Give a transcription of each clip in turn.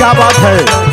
क्या बात है।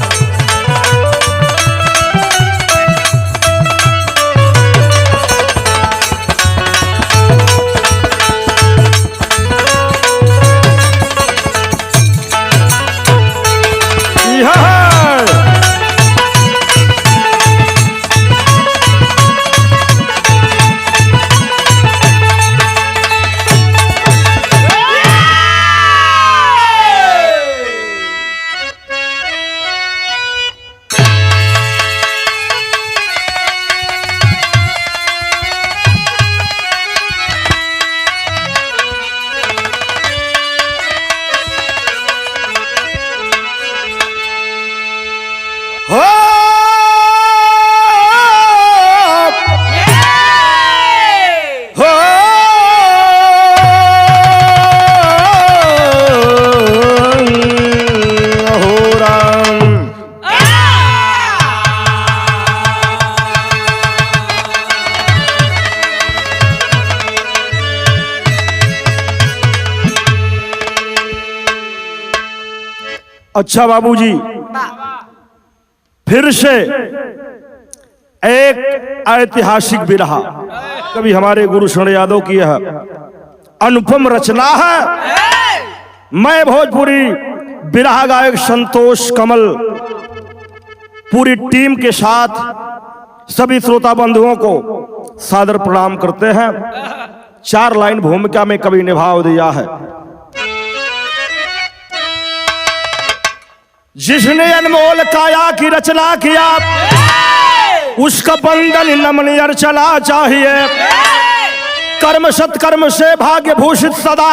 अच्छा बाबूजी, फिर से एक ऐतिहासिक बिरहा कभी हमारे गुरु शरण यादव की यह अनुपम रचना है। मैं भोजपुरी बिरहा गायक संतोष कमल पूरी टीम के साथ सभी श्रोता बंधुओं को सादर प्रणाम करते हैं। 4 लाइन भूमिका में कवि निभाव दिया है। जिसने अनमोल काया की रचना किया उसका बंधन नमन अर्चना चाहिए। कर्म सत्कर्म से भाग्य भूषित सदा,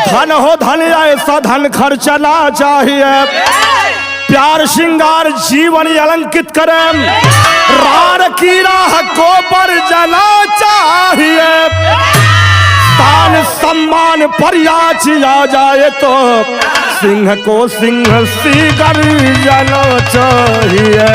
धन हो धन ऐसा धन खर्चना चाहिए। प्यार श्रृंगार जीवन अलंकित करें, रार की राह को पर जना चाहिए। तान सम्मान पर याचिया जाए तो सिंह को सिंह सी गर्जना चाहिए।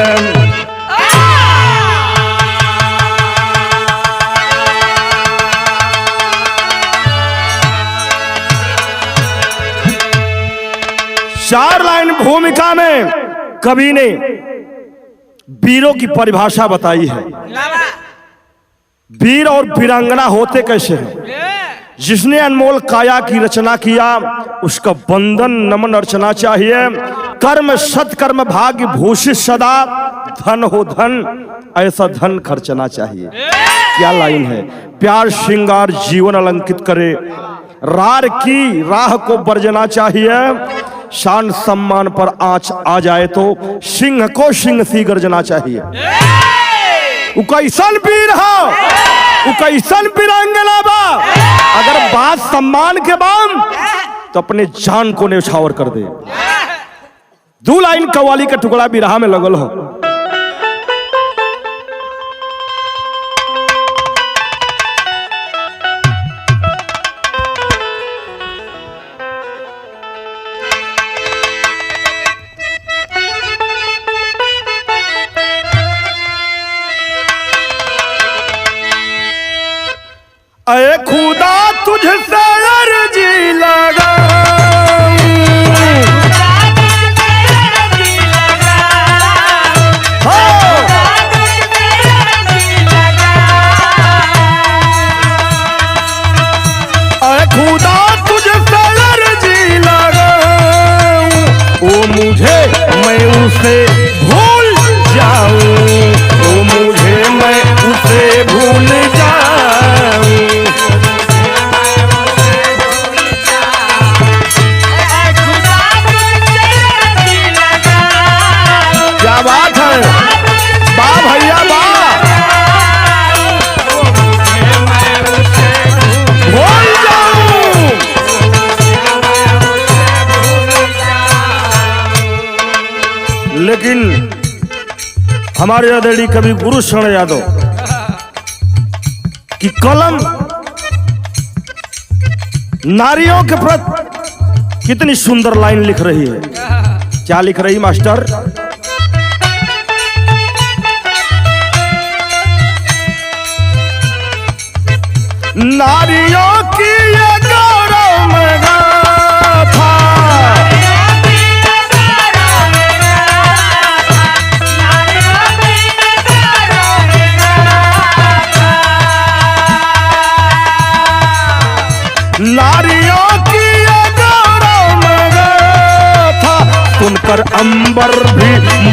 चार लाइन भूमिका में कवि ने वीरों की परिभाषा बताई है। वीर और वीरांगना होते कैसे हैं। जिसने अनमोल काया की रचना किया उसका बंधन नमन अर्चना चाहिए। कर्म सत्कर्म भाग्य भूषित सदा, धन हो धन ऐसा धन खर्चना चाहिए। क्या लाइन है। प्यार श्रृंगार जीवन अलंकित करे, रार की राह को बरजना चाहिए। शान सम्मान पर आंच आ जाए तो सिंह को सिंह सी गर्जना चाहिए। वो कैसन वीर हो, वो कैसन वीरांगना बा, अगर बात सम्मान के बाद तो अपने जान को न्यौछावर कर दे। 2 लाइन कव्वाली का टुकड़ा बिरहा में लगल हो। अरे खुदा तुझसे अर्जी लगा, अरे खुदा तुझसे अर्जी लगा, वो मुझे मैं उसे भूल जाऊं, वो मुझे मैं उसे भूल जाऊं। क्या बात है, वाह भैया वाह। भूल जाऊं, लेकिन हमारे आदरणीय कवि गुरु शरण यादव की कलम नारियों के प्रति कितनी सुंदर लाइन लिख रही है। क्या लिख रही मास्टर। नारियों की ये गौरव में गाथा,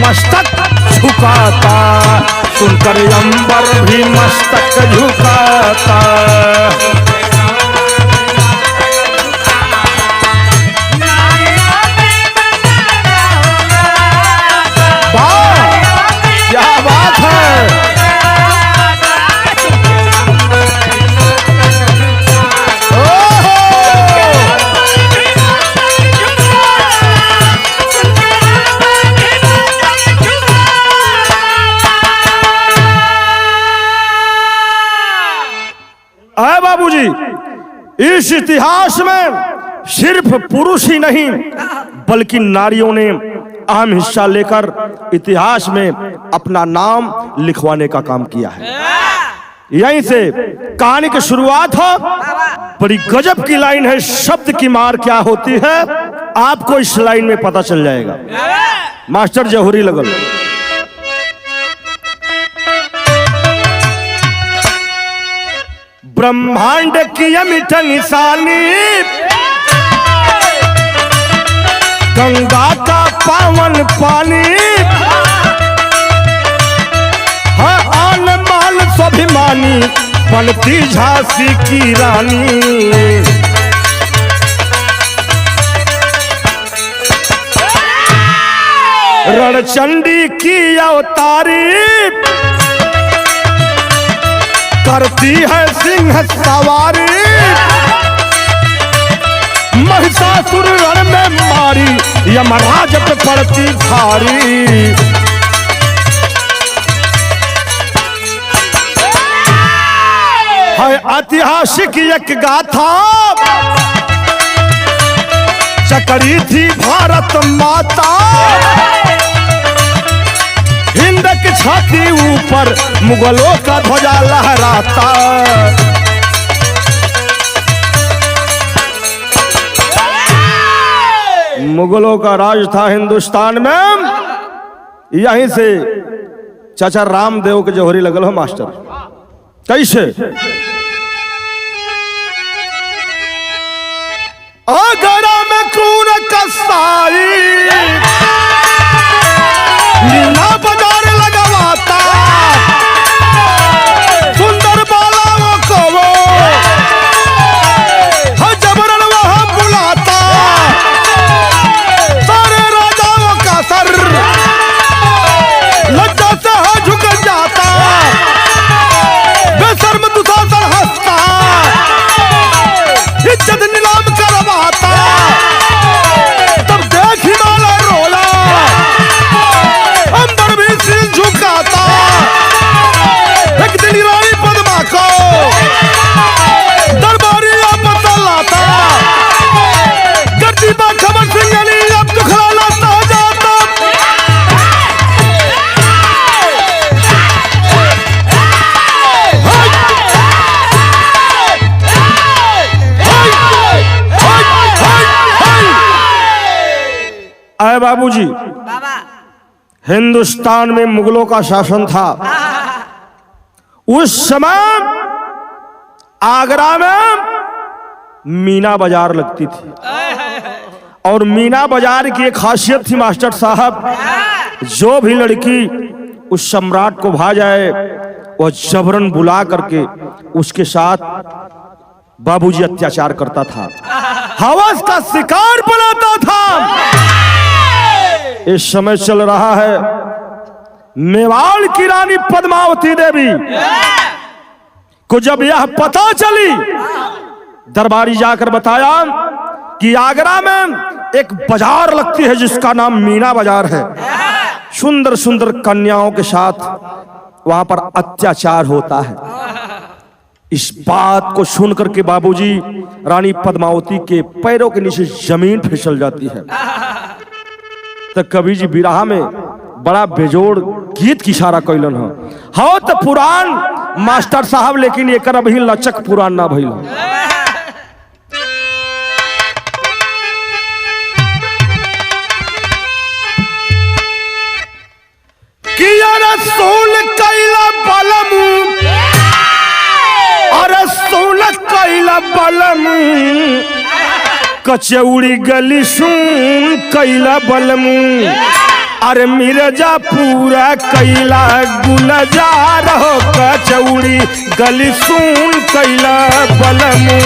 मस्तक झुकाता, सुनकर अंबर भी मस्तक झुकाता। क्या बात है। है बाबूजी, इस इतिहास में सिर्फ पुरुष ही नहीं बल्कि नारियों ने अहम हिस्सा लेकर इतिहास में अपना नाम लिखवाने का काम किया है। यहीं से कहानी की शुरुआत हो। बड़ी गजब की लाइन है, शब्द की मार क्या होती है आपको इस लाइन में पता चल जाएगा। मास्टर जौहरी लगल। ब्रह्मांड की अमिट निशानी, गंगा का पावन पानी, है आन बान स्वाभिमानी, बनती झांसी की रानी। रणचंडी की अवतारी, करती है सिंह सवारी, महिषासुर रण में मारी, यमराज पे पड़ती भारी। है ऐतिहासिक एक गाथा, चकरी थी भारत माता, हिंद की छाती ऊपर मुगलों का ध्वजा लहराता। मुगलों का राज था हिंदुस्तान में। यहीं से चाचा रामदेव के जौहरी लगल हो मास्टर। कैसे? आगरा में क्रूर कसाई, मीना बाजार लगवाता, सुंदर बालाओं को वो जबरन वहां बुलाता, सारे राजाओं का सर लज्जा से है झुक जाता, बेशर्म दुशासन हंसता, इज्जत नीलाम करवाता। तब देख हिमालय रोला, अंबर भी सिर झुकाता, एक दिन रानी पद्मा को दरबारी आपत्ता लाता, गर्जी बा खबर सिंगनी अब दुखड़ा लाता जाता। आए बाबूजी, हिंदुस्तान में मुगलों का शासन था। उस समय आगरा में मीना बाजार लगती थी, और मीना बाजार की एक खासियत थी मास्टर साहब, जो भी लड़की उस सम्राट को भा जाए वह जबरन बुला करके उसके साथ बाबूजी अत्याचार करता था, हवस का शिकार बनाता था। इस समय चल रहा है मेवाड़ की रानी पद्मावती देवी को जब यह पता चली, दरबारी जाकर बताया कि आगरा में एक बाजार लगती है जिसका नाम मीना बाजार है, सुंदर सुंदर कन्याओं के साथ वहां पर अत्याचार होता है। इस बात को सुनकर के बाबूजी रानी पद्मावती के पैरों के नीचे जमीन फिसल जाती है। तो कवि जी बिरहा में बड़ा बेजोड़ गीत की इशारा कैलन हो तो पुराण मास्टर साहब, लेकिन एक अभी लचक पुराण ना भइल। सोन कैला बलम, अरे सोन कैला बलम, कचौड़ी गली सुन कैला बलम, अरे मिर्जा पूरा कैला गुलजार हो कचौड़ी गली सुन कैला बलमू।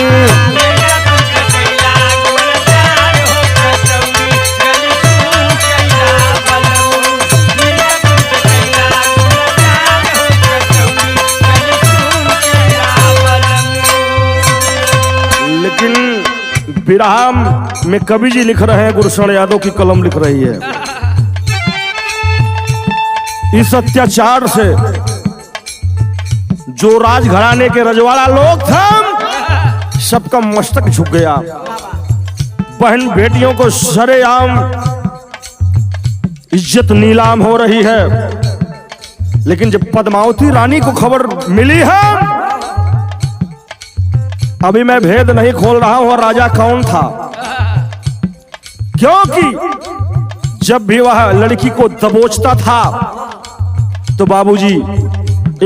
लेकिन विराम में कवि जी लिख रहे हैं, गुरुशरण यादव की कलम लिख रही है, इस अत्याचार से जो राजघराने के रजवाड़ा लोग थे सबका मस्तक झुक गया। बहन बेटियों को सरेआम इज्जत नीलाम हो रही है। लेकिन जब पद्मावती रानी को खबर मिली है, अभी मैं भेद नहीं खोल रहा हूं और राजा कौन था, क्योंकि जब भी वह लड़की को दबोचता था तो बाबूजी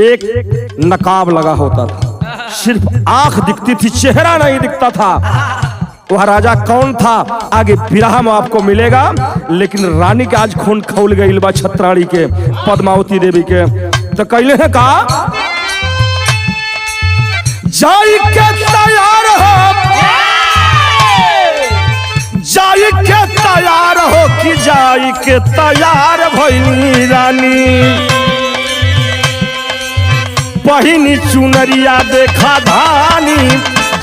एक नकाब लगा होता था, सिर्फ आंख दिखती थी, चेहरा नहीं दिखता था। वह राजा कौन था आगे बिरहा में आपको मिलेगा। लेकिन रानी के आज खून खौल गई बा छत्राणी के, पद्मावती देवी के। तो कहले है कहा जाई के तैयार हो, जाई के तैयार हो कि जाई के तैयार भइली रानी। पहिनी चुनरिया देखा धानी,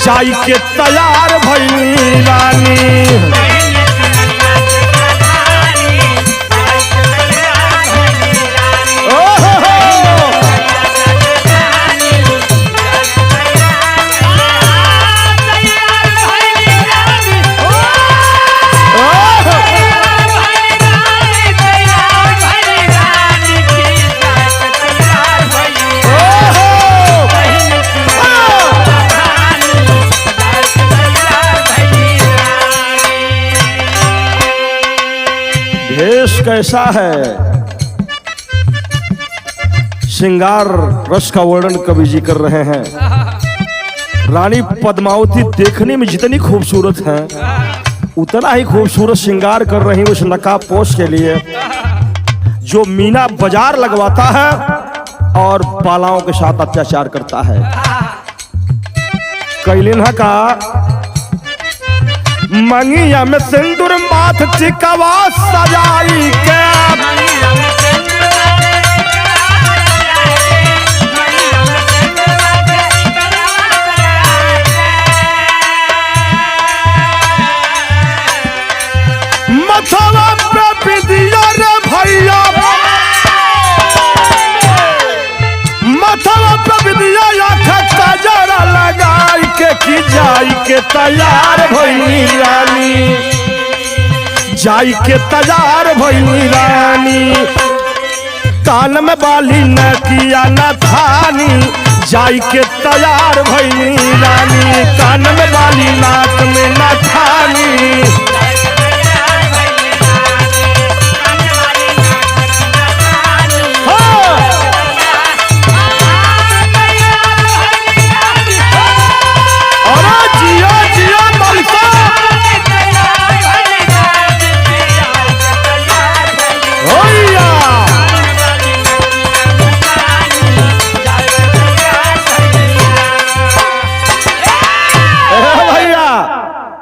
जाई के तैयार भइली रानी। भेष कैसा है, श्रृंगार रस का वर्णन कवि जी कर रहे हैं। रानी पद्मावती देखने में जितनी खूबसूरत है उतना ही खूबसूरत श्रृंगार कर रही उस नकाबपोश के लिए जो मीना बाजार लगवाता है और बालाओं के साथ अत्याचार करता है। कैलिन का मंगिया में सिंदूर माथ टिकवा सजाई के, मथवा पे बिंदिया रे भैया, मथवा पे बिंदिया आँख कजरा लगाई के की जाई के तैयार भइली रानी, जाई के तैयार भइली रानी। कान में बाली न किया न थानी, जाई के तैयार भइली रानी। कान में बाली नाक में न थानी,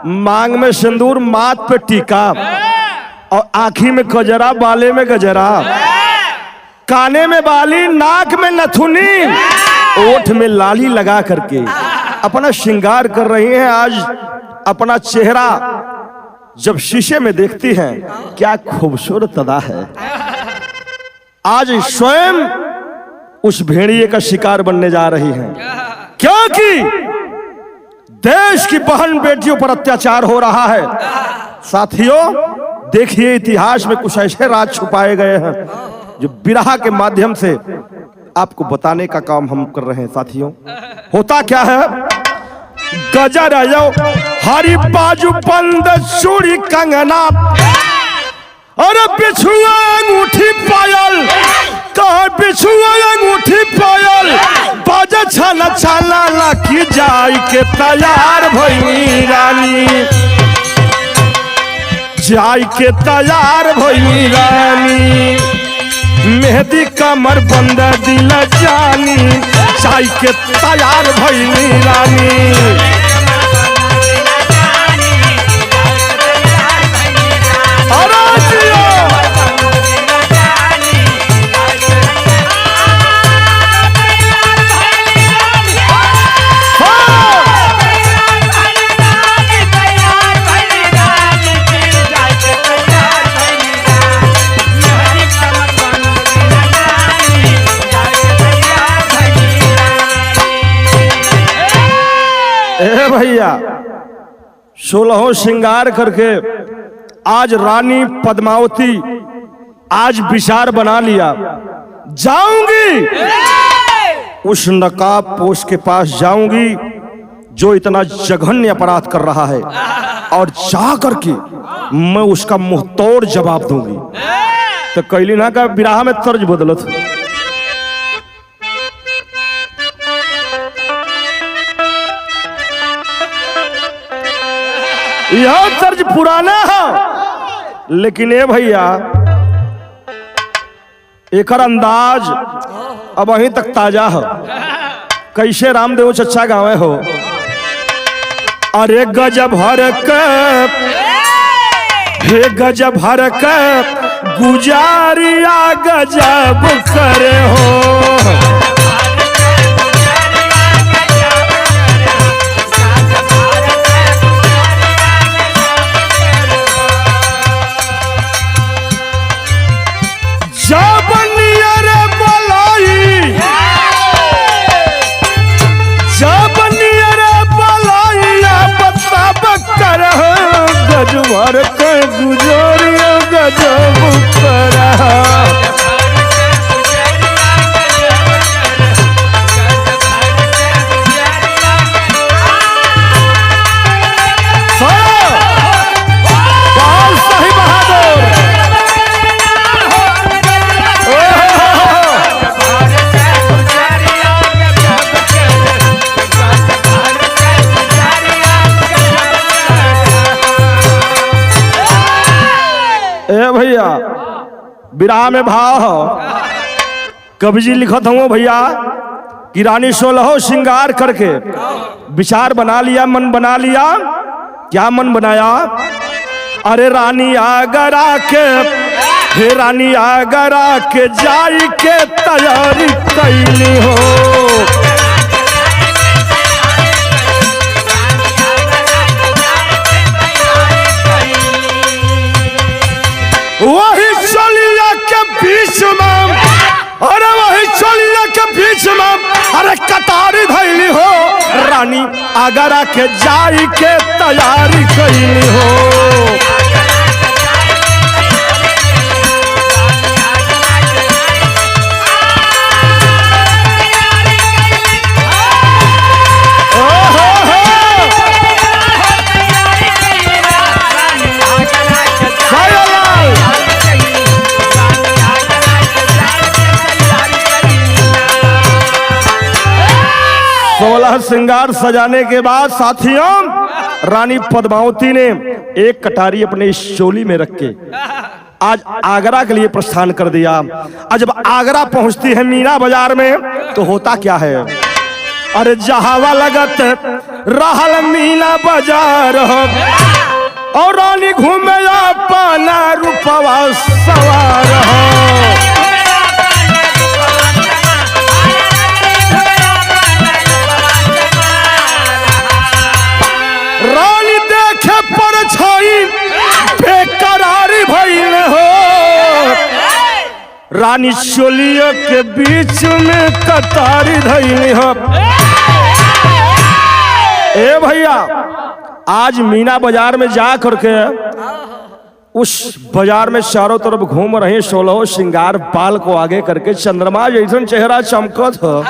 मांग में सिंदूर, माथ पे टीका और आँखी में कजरा, बाले में गजरा, काने में बाली, नाक में नथुनी, ओठ में लाली लगा करके अपना श्रृंगार कर रही हैं। आज अपना चेहरा जब शीशे में देखती हैं क्या खूबसूरत अदा है। आज स्वयं उस भेड़िए का शिकार बनने जा रही हैं, क्योंकि देश की बहन बेटियों पर अत्याचार हो रहा है। साथियों देखिए, इतिहास में कुछ ऐसे राज छुपाए गए हैं जो बिरहा के माध्यम से आपको बताने का काम हम कर रहे हैं। साथियों होता क्या है, गजर हरी बाजू बंद चूड़ी कंगना, अरे बिछुआ अंगूठी पायल, कहा बिछुआ अंगूठी पायल, बाजा छाला छाला ला की जाई के तैयार भइली रानी, जाय के तैयार भइली रानी, मेहंदी कमर बंद दिल जानी, जाय के तैयार भइली रानी। भैया 16 श्रृंगार करके आज रानी पद्मावती आज विचार बना लिया, जाऊंगी उस नकाबपोश के पास जाऊंगी जो इतना जघन्य अपराध कर रहा है, और जा करके मैं उसका मुंहतोड़ जवाब दूंगी। तो कैली ना का विराह में तर्ज बदलत, यह तर्ज पुराना है लेकिन ये भैया एक अंदाज अब वहीं तक ताजा है। कैसे रामदेव चचा गावे हो, अरे गजब हरक हे गजब हरक गुजारिया गजब करे हो, गजब के गुजरिया गजब करा। सही बहादुर भैया विराह में भाव कवि जी लिखत हूँ भैया कि रानी 16 श्रृंगार करके विचार बना लिया, मन बना लिया। क्या मन बनाया, अरे रानी आगरा के हे रानी आगरा के जाई के तैयारी कैली हो, वही चलिया के बीच में, अरे वही चलिया के बीच में अरे कतारी धैली हो, रानी आगरा के जाई के तैयारी कैली हो। श्रृंगार सजाने के बाद साथियों रानी पद्मावती ने एक कटारी अपने इस चोली में रख के आज आगरा के लिए प्रस्थान कर दिया। आज जब आगरा पहुंचती है मीना बाजार में तो होता क्या है, अरे जहावा लगत रहल मीना बाजार और रानी घूमे अपना रूपवा सवार हो, रानी देखे पर छाई बेकरारी भइल हो, रानी चोलिया के बीच में कतारी धइल हो। ए भैया आज मीना बाजार में जा करके उस बाजार में चारों तरफ घूम रहे 16 श्रृंगार बाल को आगे करके चंद्रमा जैसा चेहरा चमकत हो,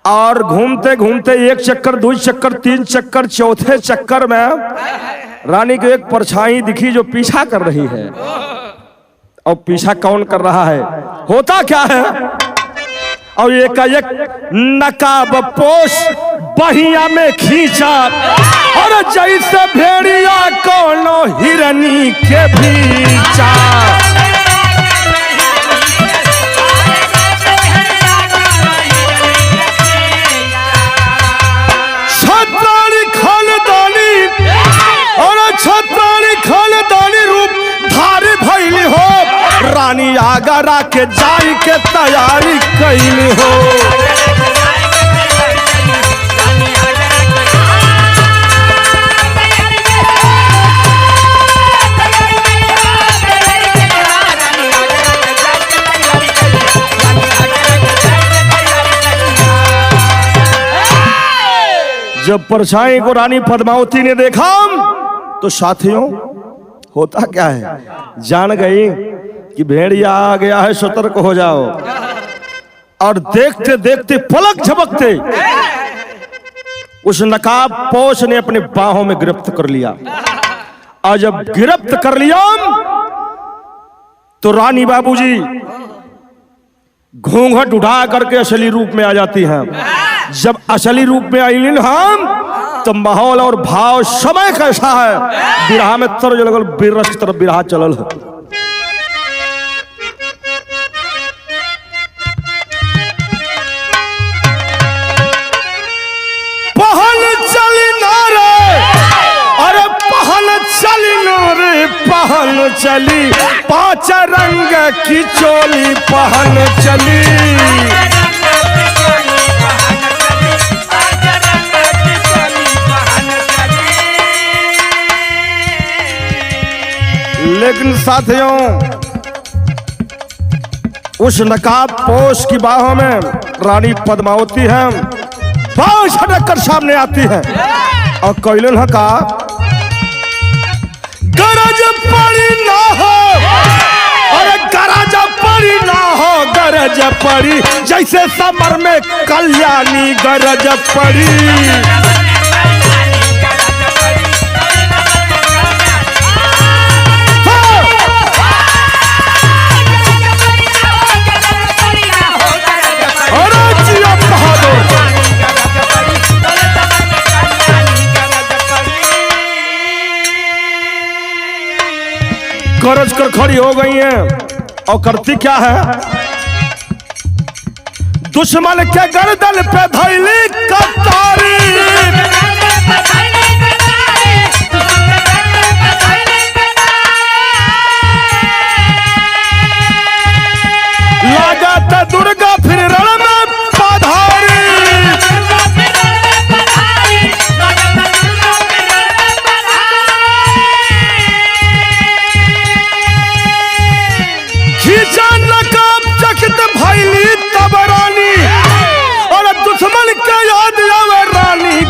और घूमते घूमते एक चक्कर, 2 चक्कर, 3 चक्कर, चौथे चक्कर में रानी को एक परछाई दिखी जो पीछा कर रही है। और पीछा कौन कर रहा है, होता क्या है, और एक नकाब पोश बहिया में खींचा और जैसे भेड़िया कोनो हिरनी के बीचा। छत्राणी खानदानी और छत्राणी खानदानी रूप धारी भइली हो, रानी आगरा के जाई के तैयारी कैली हो। जब परछाई को रानी पद्मावती ने देखा तो साथियों होता क्या है, जान गई कि भेड़िया आ गया है, सतर्क हो जाओ। और देखते देखते पलक झपकते उस नकाबपोश ने अपने बाहों में गिरफ्त कर लिया। और जब गिरफ्त कर लिया तो रानी बाबूजी घूंघट उठा करके असली रूप में आ जाती हैं। जब असली रूप में आई हम तो माहौल और भाव समय कैसा है, बिरहा में तरज लगल, बिरस की तरफ बिरहा चलल है। पहल चली ना रे, अरे पहल चली ना रे, पहल चली, 5 रंग की चोली पहल चली। लेकिन साथियों उस नकाबपोश की बाहों में रानी पद्मावती है, बाहों झटक कर सामने आती है और कैलन है का गरज पड़ी ना हो, अरे गरज पड़ी ना हो, गरज पड़ी जैसे समर में कल्याणी गरज पड़ी। गरज कर खड़ी हो गई हैं और करती क्या है, दुश्मन के गर्दन पे धैली कतारी, लागत दुर्गा फिर रण में पधारी।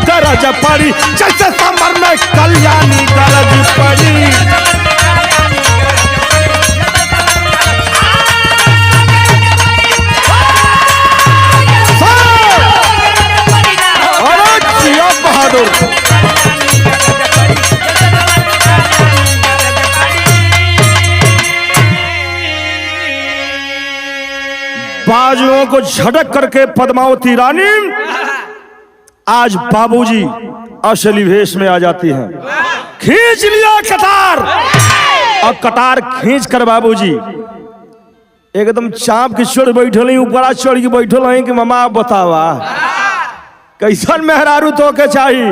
गरज पड़ी जैसे समर में कल्याणी गरज पड़ी। अरे जिया बहादुर, बाजुओं को झटक करके पद्मावती रानी आज बाबूजी असली वेश में आ जाती हैं। खींच लिया कतार और कतार खींच कर बाबूजी एकदम चाप की चढ़ बैठल ही, ऊपर चढ़ के बैठल है कि मामा आप बतावा कैसन मेहरारू तो के चाहिए।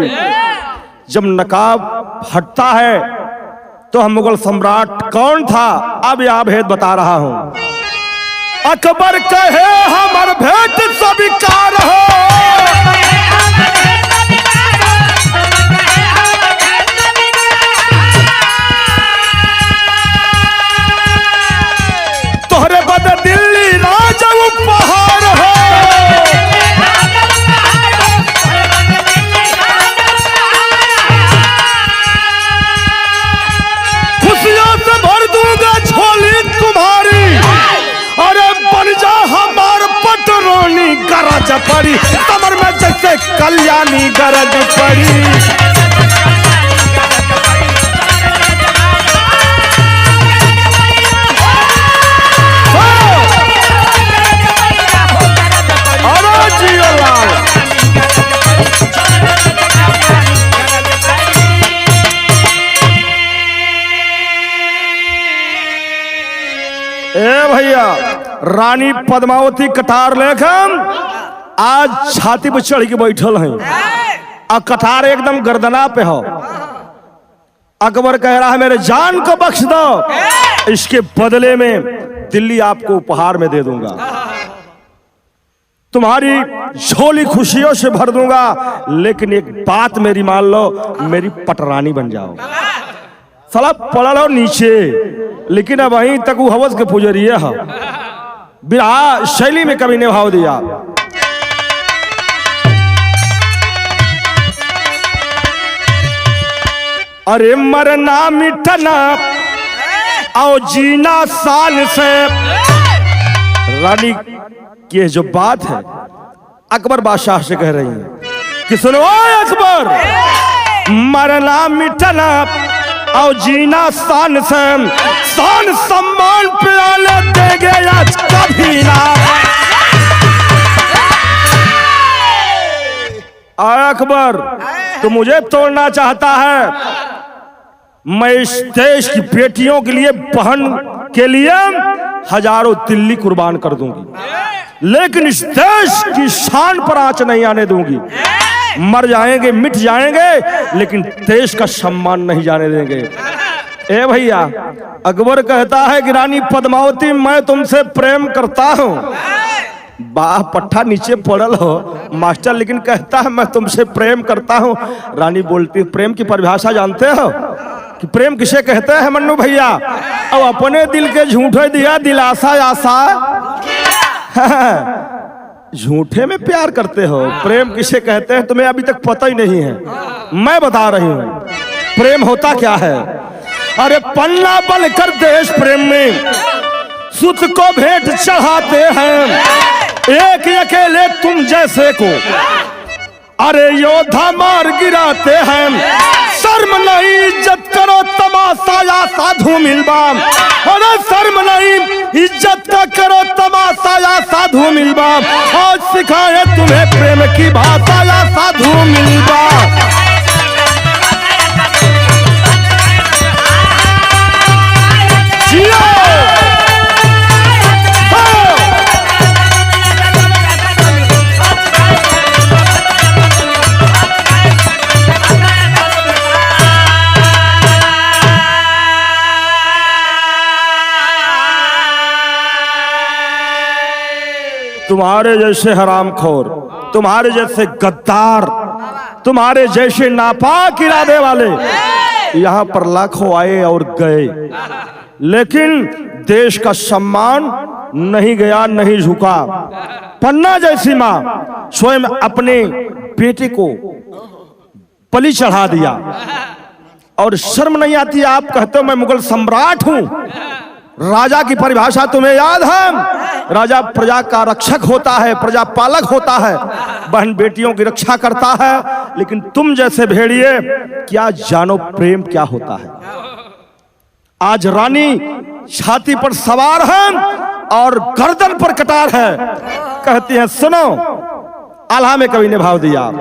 जब नकाब हटता है तो हम मुगल सम्राट कौन था, अब यह भेद बता रहा हूं। अकबर कहे हमार भेद स्वीकार हो, तोहरे बद दिल्ली राजा उपहार हो। खुशियों से भर दूंगा झोली तुम्हारी, अरे बन जा हमार पटरोनी गरज पड़ी कमर में रानी पद्मावती कटार लेखम आज छाती पर चढ़ के बैठल हैं और कटार एकदम गर्दना पे हो। अकबर कह रहा है मेरे जान को बख्श दो, इसके बदले में दिल्ली आपको उपहार में दे दूंगा, तुम्हारी झोली खुशियों से भर दूंगा, लेकिन एक बात मेरी मान लो, मेरी पटरानी बन जाओ। साला पड़ा लो नीचे, लेकिन अब वहीं तक वो हवस के पुजरिए है, विवाह शैली में कभी निभाव दिया। अरे मरना मिटना और जीना शान से। रानी की जो बात है अकबर बादशाह से कह रही है कि सुनो अकबर, मरना मिटना और जीना शान से, शान सम्मान प्याले देंगे आज कभी ना। अकबर तो मुझे तोड़ना चाहता है, मैं इस देश की बेटियों के लिए, बहन के लिए हजारों दिल्ली कुर्बान कर दूंगी, लेकिन इस देश की शान पर आंच नहीं आने दूंगी। मर जाएंगे मिट जाएंगे, लेकिन देश का सम्मान नहीं जाने देंगे। ए भैया, अकबर कहता है कि रानी पद्मावती मैं तुमसे प्रेम करता हूं। बाह पट्टा नीचे पड़ल हो मास्टर, लेकिन कहता है मैं तुमसे प्रेम करता हूं। रानी बोलती प्रेम की परिभाषा जानते हो कि प्रेम किसे कहते हैं मन्नू भैया? अब अपने दिल के झूठे दिया दिलासा आशा। झूठे में प्यार करते हो। प्रेम किसे कहते हैं तुम्हें अभी तक पता ही नहीं है, मैं बता रही हूं प्रेम होता क्या है। अरे पन्ना बनकर देश प्रेम में सुत को भेंट चढ़ाते हैं, एक अकेले तुम जैसे को अरे योद्धा मार गिराते हैं। शर्म नहीं इज्जत करो तमाशा या साधु मिलबा, अरे शर्म नहीं इज्जत का करो तमाशा या साधु मिलबा, आज सिखाए तुम्हें प्रेम की भाषा या साधु मिलबा। तुम्हारे जैसे हरामखोर, तुम्हारे जैसे गद्दार, तुम्हारे जैसे नापाक इरादे वाले यहाँ पर लाखों आए और गए, लेकिन देश का सम्मान नहीं गया, नहीं झुका। पन्ना जैसी माँ स्वयं अपने बेटे को बलि चढ़ा दिया और शर्म नहीं आती। आप कहते हो मैं मुगल सम्राट हूं। राजा की परिभाषा तुम्हें याद है? राजा प्रजा का रक्षक होता है, प्रजा पालक होता है, बहन बेटियों की रक्षा करता है। लेकिन तुम जैसे भेड़िए क्या जानो प्रेम क्या होता है। आज रानी छाती पर सवार है और गर्दन पर कटार है। कहती है सुनो, आल्हा में कवि ने भाव दिया।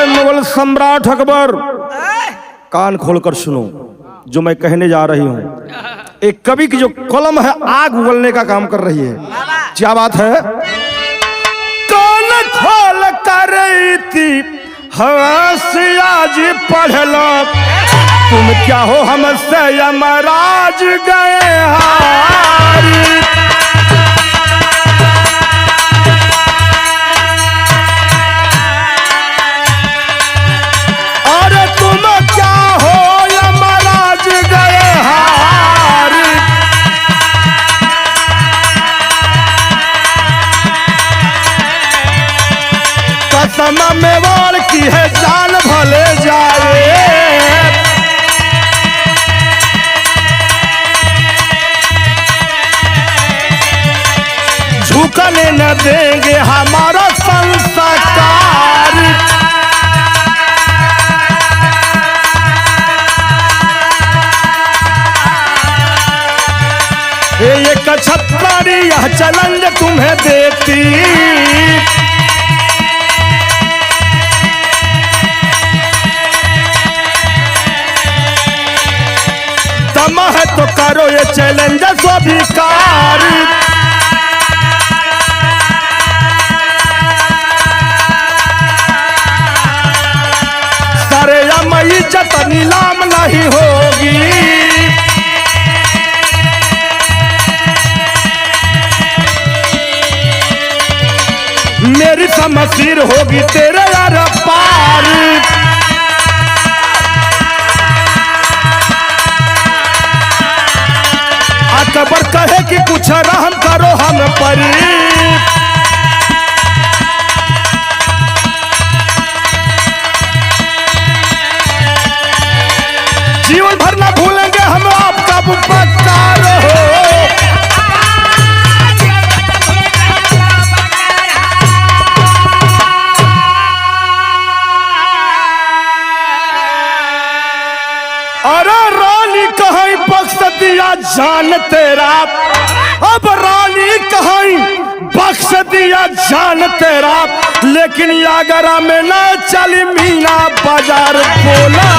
मुगल सम्राट अकबर, कान खोलकर सुनो जो मैं कहने जा रही हूं। एक कवि की जो कलम है आग उगलने का काम कर रही है। क्या बात है? कान खोल कर आज पढ़ लो, तुम क्या हो हमसे यमराज गए हारी। कसम में वार की है जान भले जाए, झुकने न देंगे हमारा संस्कार। ये कछत्री यह चैलेंज तुम्हें देती, चैलेंज स्वीकार। सारे मई इज्जत नीलाम नहीं होगी। मेरी समसीर होगी तेरे यार पार। अकबर कहे कि कुछ रहम करो हम पर। जीवन भर ना भूलेंगे हम आपका उपकार हो। अरे रानी कहीं बख्श दिया जान तेरा, अब रानी कहीं बख्श दिया जान तेरा, लेकिन आगरा में ना चली मीना बाजार बोला।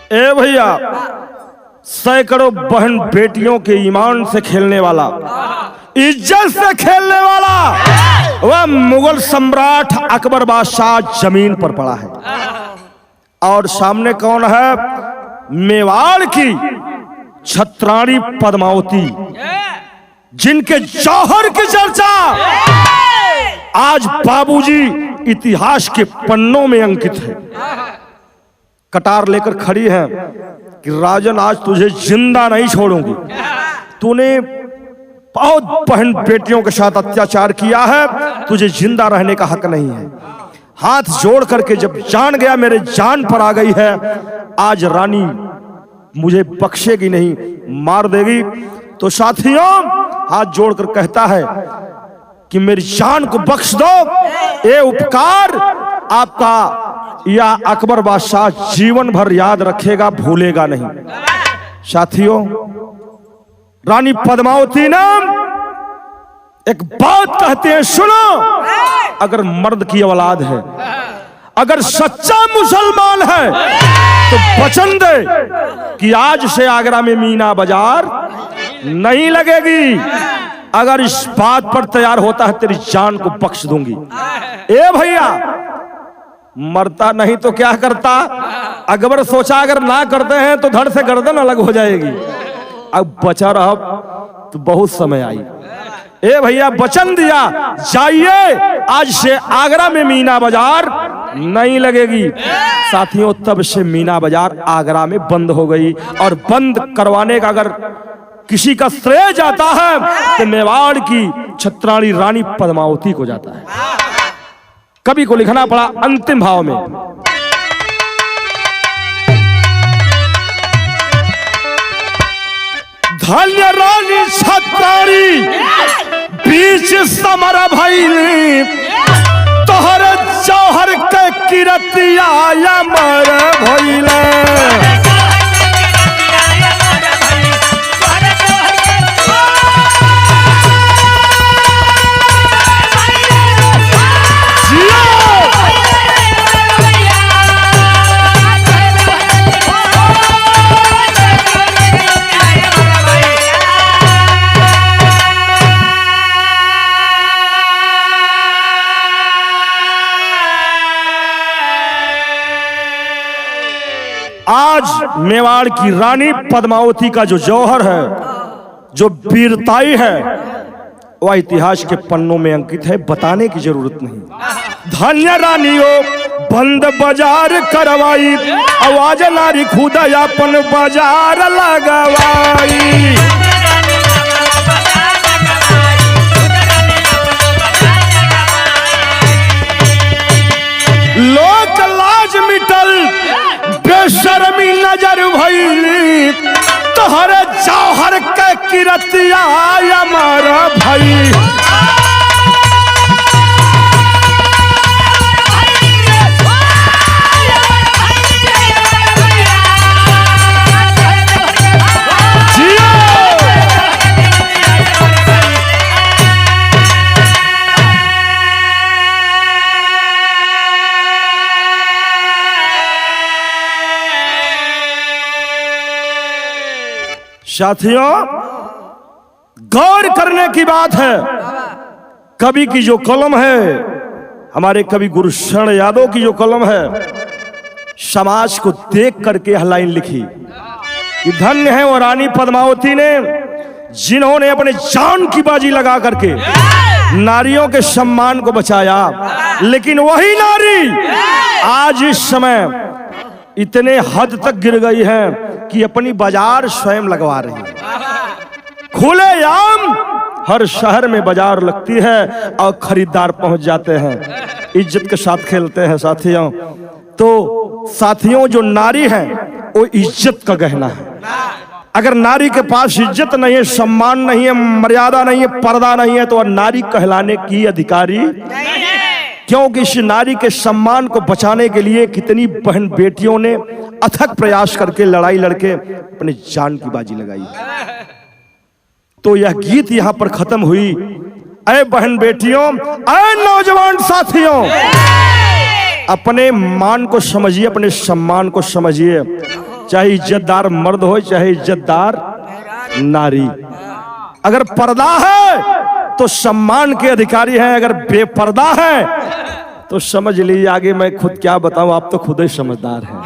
ए भैया, सैकड़ों बहन बेटियों के ईमान से खेलने वाला, इज्जत से खेलने वाला वह मुगल सम्राट अकबर बादशाह जमीन पर पड़ा है। और सामने कौन है? मेवाड़ की छत्राणी पद्मावती, जिनके जौहर की चर्चा आज बाबूजी इतिहास के पन्नों में अंकित है। कटार लेकर खड़ी है कि राजन आज तुझे जिंदा नहीं छोड़ूंगी। तूने बहुत बहन बेटियों के साथ अत्याचार किया है, तुझे जिंदा रहने का हक नहीं है। हाथ जोड़ करके जब जान गया मेरे जान पर आ गई है, आज रानी मुझे बख्शेगी नहीं, मार देगी। तो साथियों हाथ जोड़कर कहता है कि मेरी जान को बख्श दो। ये उपकार आपका या अकबर बादशाह जीवन भर याद रखेगा, भूलेगा नहीं। साथियों, रानी पद्मावती नाम एक बात कहते हैं, सुनो। अगर मर्द की औलाद है, अगर सच्चा मुसलमान है, तो वचन दे कि आज से आगरा में मीना बाजार नहीं लगेगी। अगर इस बात पर तैयार होता है, तेरी जान को बख्श दूंगी। ए भैया, मरता नहीं तो क्या करता? अकबर सोचा अगर ना करते हैं तो धड़ से गर्दन अलग हो जाएगी। अब बचा रहा तो बहुत समय आई। ए भैया, वचन दिया, जाइए आज से आगरा में मीना बाजार नहीं लगेगी। साथियों, तब से मीना बाजार आगरा में बंद हो गई। और बंद करवाने का अगर किसी का श्रेय जाता है तो मेवाड़ की छत्राणी रानी पद्मावती को जाता है। कवि को लिखना पड़ा अंतिम भाव में, धन्य रानी छत्राणी बीच समर भइली, तोहर जौहर के किरतिया अमर भइले। आज मेवाड़ की रानी पद्मावती का जो जौहर है, जो वीरताई है, वह इतिहास के पन्नों में अंकित है, बताने की जरूरत नहीं। धन्य रानियों बंद बाजार करवाई, आवाज नारी खुदा अपन बाजार लगवाई। लोक लाज मिटल, बेशर्मी नजर भइली, तोहर जौहर के किरतिया अमर भई। साथियों, गौर करने की बात है। कवि की जो कलम है, हमारे कवि गुरुशरण यादव की जो कलम है, समाज को देख करके यह लाइन लिखी कि धन्य है वो रानी पद्मावती ने, जिन्होंने अपने जान की बाजी लगा करके नारियों के सम्मान को बचाया। लेकिन वही नारी आज इस समय इतने हद तक गिर गई है कि अपनी बाजार स्वयं लगवा रही है। खुलेआम हर शहर में बाजार लगती है और खरीदार पहुंच जाते हैं, इज्जत के साथ खेलते हैं। साथियों, तो साथियों, जो नारी है वो इज्जत का गहना है। अगर नारी के पास इज्जत नहीं है, सम्मान नहीं है, मर्यादा नहीं है, पर्दा नहीं है, तो वह नारी कहलाने की अधिकारी नहीं है। क्योंकि इस नारी के सम्मान को बचाने के लिए कितनी बहन बेटियों ने अथक प्रयास करके लड़ाई लड़के अपने जान की बाजी लगाई। तो यह गीत यहां पर खत्म हुई। ऐ बहन बेटियों, ऐ नौजवान साथियों, अपने मान को समझिए, अपने सम्मान को समझिए। चाहे इज्जतदार मर्द हो, चाहे इज्जतदार नारी। अगर पर्दा है तो सम्मान के अधिकारी हैं, अगर बेपर्दा है तो समझ लीजिए, आगे मैं खुद क्या बताऊं, आप तो खुद ही समझदार हैं।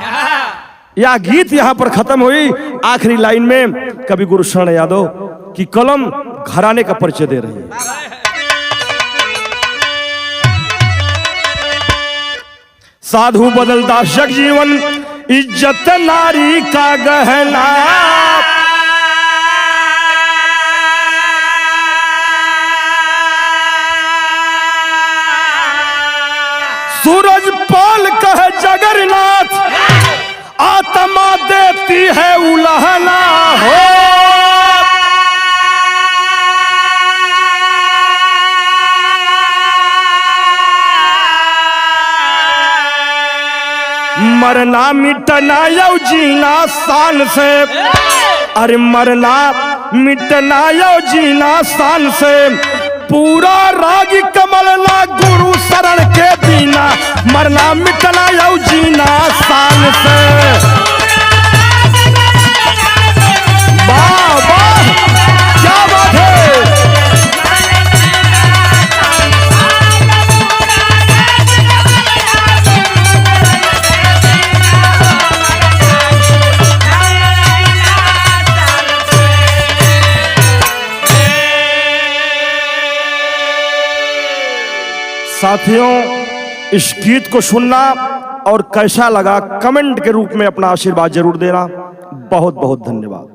यह गीत यहां पर खत्म हुई। आखिरी लाइन में कवि गुरुशरण यादव की कलम घराने का परिचय दे रही है। साधु बदलता शक जीवन, इज्जत नारी का गहना। सूरज पाल कह जगन्नाथ, आत्मा देती है उलहना हो। मरना मिटना यौ जीना शान से, अरे मरना मिटना यौ जीना शान से, पूरा राग कमल ना गुरु शरण के बिना, मरना मिटना यौ जीना शान से। वाह वाह, क्या बात है। साथियों, इस गीत को सुनना और कैसा लगा कमेंट के रूप में अपना आशीर्वाद जरूर देना। बहुत बहुत धन्यवाद।